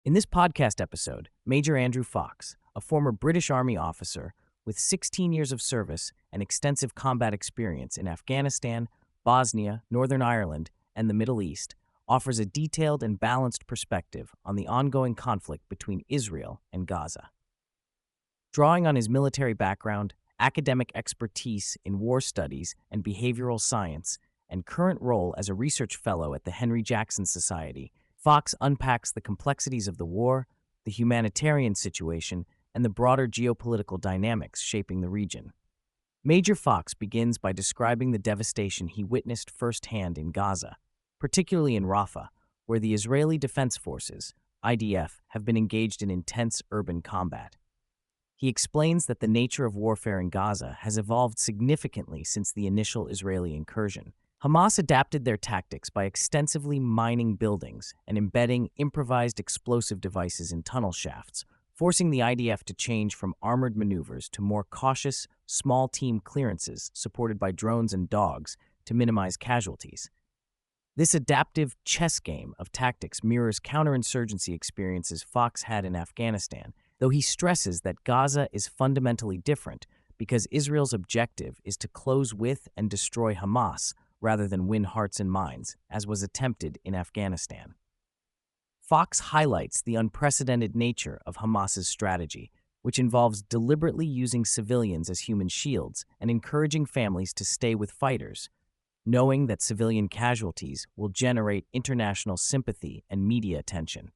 In this podcast episode, Major Andrew Fox, a former British Army officer with 16 years of service and extensive combat experience in Afghanistan, Bosnia, Northern Ireland, and the Middle East, offers a detailed and balanced perspective on the ongoing conflict between Israel and Gaza. Drawing on his military background, academic expertise in war studies and behavioral science, and current role as a research fellow at the Henry Jackson Society, Fox unpacks the complexities of the war, the humanitarian situation, and the broader geopolitical dynamics shaping the region. Major Fox begins by describing the devastation he witnessed firsthand in Gaza, particularly in Rafah, where the Israeli Defense Forces, IDF, have been engaged in intense urban combat. He explains that the nature of warfare in Gaza has evolved significantly since the initial Israeli incursion. Hamas adapted their tactics by extensively mining buildings and embedding improvised explosive devices in tunnel shafts, forcing the IDF to change from armored maneuvers to more cautious, small-team clearances supported by drones and dogs to minimize casualties. This adaptive chess game of tactics mirrors counterinsurgency experiences Fox had in Afghanistan, though he stresses that Gaza is fundamentally different because Israel's objective is to close with and destroy Hamas rather than win hearts and minds, as was attempted in Afghanistan. Fox highlights the unprecedented nature of Hamas's strategy, which involves deliberately using civilians as human shields and encouraging families to stay with fighters, knowing that civilian casualties will generate international sympathy and media attention.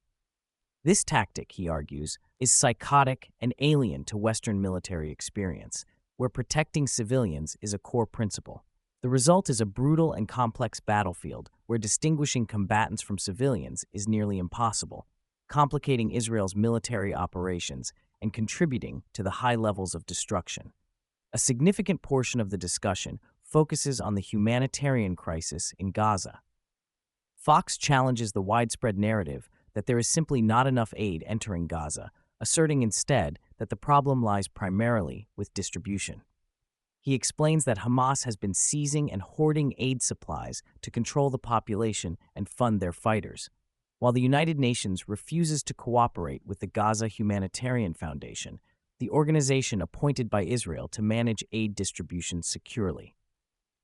This tactic, he argues, is psychotic and alien to Western military experience, where protecting civilians is a core principle. The result is a brutal and complex battlefield where distinguishing combatants from civilians is nearly impossible, complicating Israel's military operations and contributing to the high levels of destruction. A significant portion of the discussion focuses on the humanitarian crisis in Gaza. Fox challenges the widespread narrative that there is simply not enough aid entering Gaza, asserting instead that the problem lies primarily with distribution. He explains that Hamas has been seizing and hoarding aid supplies to control the population and fund their fighters, while the United Nations refuses to cooperate with the Gaza Humanitarian Foundation, the organization appointed by Israel to manage aid distribution securely.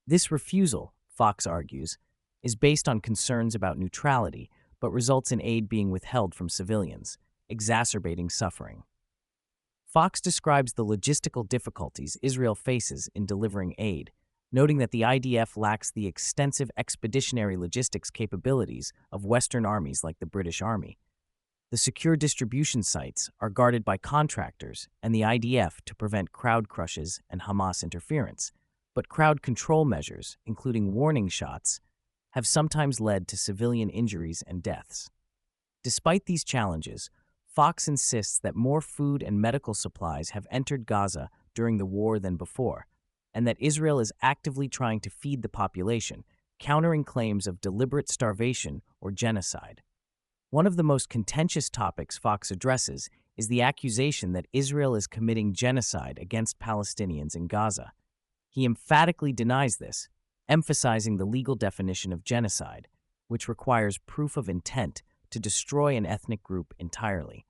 This refusal, Fox argues, is based on concerns about neutrality, but results in aid being withheld from civilians, exacerbating suffering. Fox describes the logistical difficulties Israel faces in delivering aid, noting that the IDF lacks the extensive expeditionary logistics capabilities of Western armies like the British Army. The secure distribution sites are guarded by contractors and the IDF to prevent crowd crushes and Hamas interference, but crowd control measures, including warning shots, have sometimes led to civilian injuries and deaths. Despite these challenges, Fox insists that more food and medical supplies have entered Gaza during the war than before, and that Israel is actively trying to feed the population, countering claims of deliberate starvation or genocide. One of the most contentious topics Fox addresses is the accusation that Israel is committing genocide against Palestinians in Gaza. He emphatically denies this, emphasizing the legal definition of genocide, which requires proof of intent to destroy an ethnic group entirely.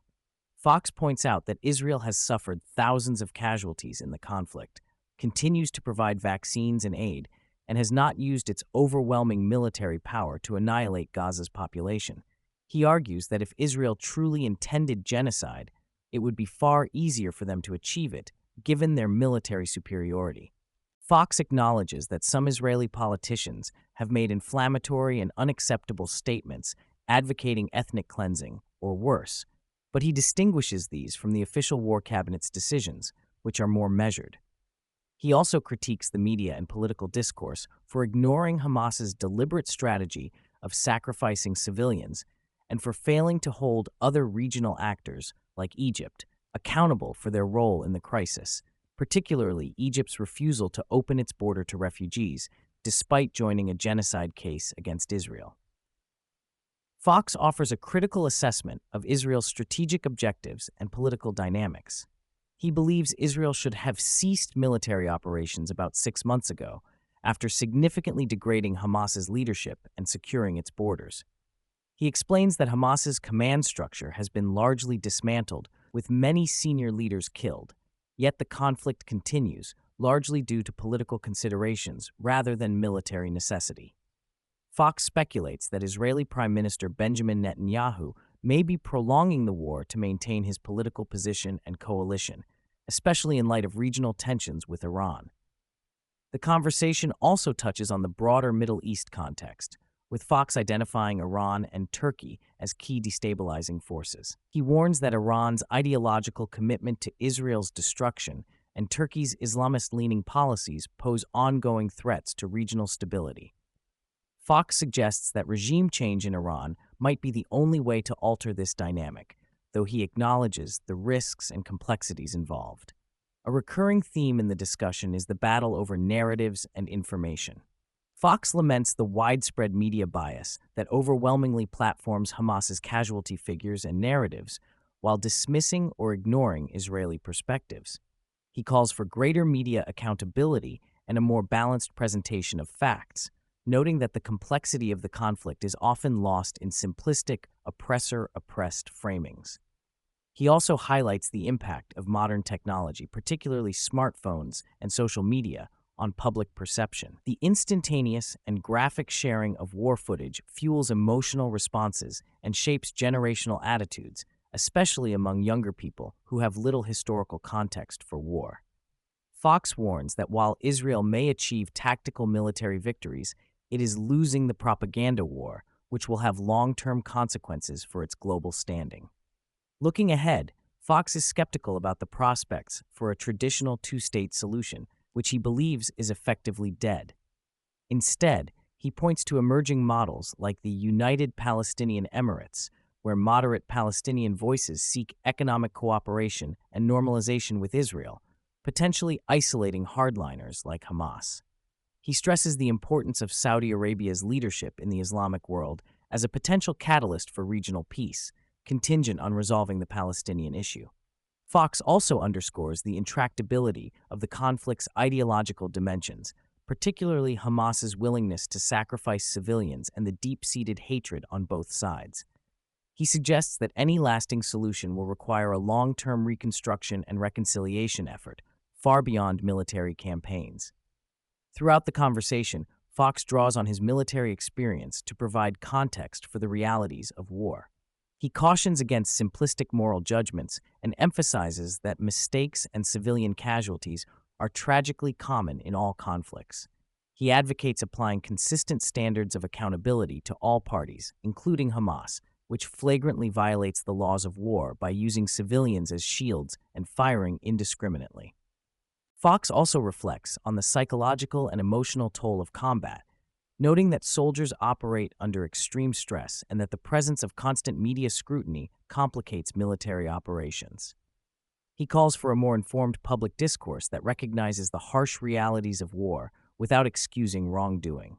Fox points out that Israel has suffered thousands of casualties in the conflict, continues to provide vaccines and aid, and has not used its overwhelming military power to annihilate Gaza's population. He argues that if Israel truly intended genocide, it would be far easier for them to achieve it, given their military superiority. Fox acknowledges that some Israeli politicians have made inflammatory and unacceptable statements advocating ethnic cleansing, or worse, but he distinguishes these from the official war cabinet's decisions, which are more measured. He also critiques the media and political discourse for ignoring Hamas's deliberate strategy of sacrificing civilians and for failing to hold other regional actors, like Egypt, accountable for their role in the crisis, particularly Egypt's refusal to open its border to refugees, despite joining a genocide case against Israel. Fox offers a critical assessment of Israel's strategic objectives and political dynamics. He believes Israel should have ceased military operations about 6 months ago, after significantly degrading Hamas's leadership and securing its borders. He explains that Hamas's command structure has been largely dismantled, with many senior leaders killed. Yet the conflict continues, largely due to political considerations rather than military necessity. Fox speculates that Israeli Prime Minister Benjamin Netanyahu may be prolonging the war to maintain his political position and coalition, especially in light of regional tensions with Iran. The conversation also touches on the broader Middle East context, with Fox identifying Iran and Turkey as key destabilizing forces. He warns that Iran's ideological commitment to Israel's destruction and Turkey's Islamist-leaning policies pose ongoing threats to regional stability. Fox suggests that regime change in Iran might be the only way to alter this dynamic, though he acknowledges the risks and complexities involved. A recurring theme in the discussion is the battle over narratives and information. Fox laments the widespread media bias that overwhelmingly platforms Hamas's casualty figures and narratives while dismissing or ignoring Israeli perspectives. He calls for greater media accountability and a more balanced presentation of facts, noting that the complexity of the conflict is often lost in simplistic oppressor-oppressed framings. He also highlights the impact of modern technology, particularly smartphones and social media, on public perception. The instantaneous and graphic sharing of war footage fuels emotional responses and shapes generational attitudes, especially among younger people who have little historical context for war. Fox warns that while Israel may achieve tactical military victories, it is losing the propaganda war, which will have long-term consequences for its global standing. Looking ahead, Fox is skeptical about the prospects for a traditional two-state solution, which he believes is effectively dead. Instead, he points to emerging models like the United Palestinian Emirates, where moderate Palestinian voices seek economic cooperation and normalization with Israel, potentially isolating hardliners like Hamas. He stresses the importance of Saudi Arabia's leadership in the Islamic world as a potential catalyst for regional peace, contingent on resolving the Palestinian issue. Fox also underscores the intractability of the conflict's ideological dimensions, particularly Hamas's willingness to sacrifice civilians and the deep-seated hatred on both sides. He suggests that any lasting solution will require a long-term reconstruction and reconciliation effort, far beyond military campaigns. Throughout the conversation, Fox draws on his military experience to provide context for the realities of war. He cautions against simplistic moral judgments and emphasizes that mistakes and civilian casualties are tragically common in all conflicts. He advocates applying consistent standards of accountability to all parties, including Hamas, which flagrantly violates the laws of war by using civilians as shields and firing indiscriminately. Fox also reflects on the psychological and emotional toll of combat, noting that soldiers operate under extreme stress and that the presence of constant media scrutiny complicates military operations. He calls for a more informed public discourse that recognizes the harsh realities of war without excusing wrongdoing.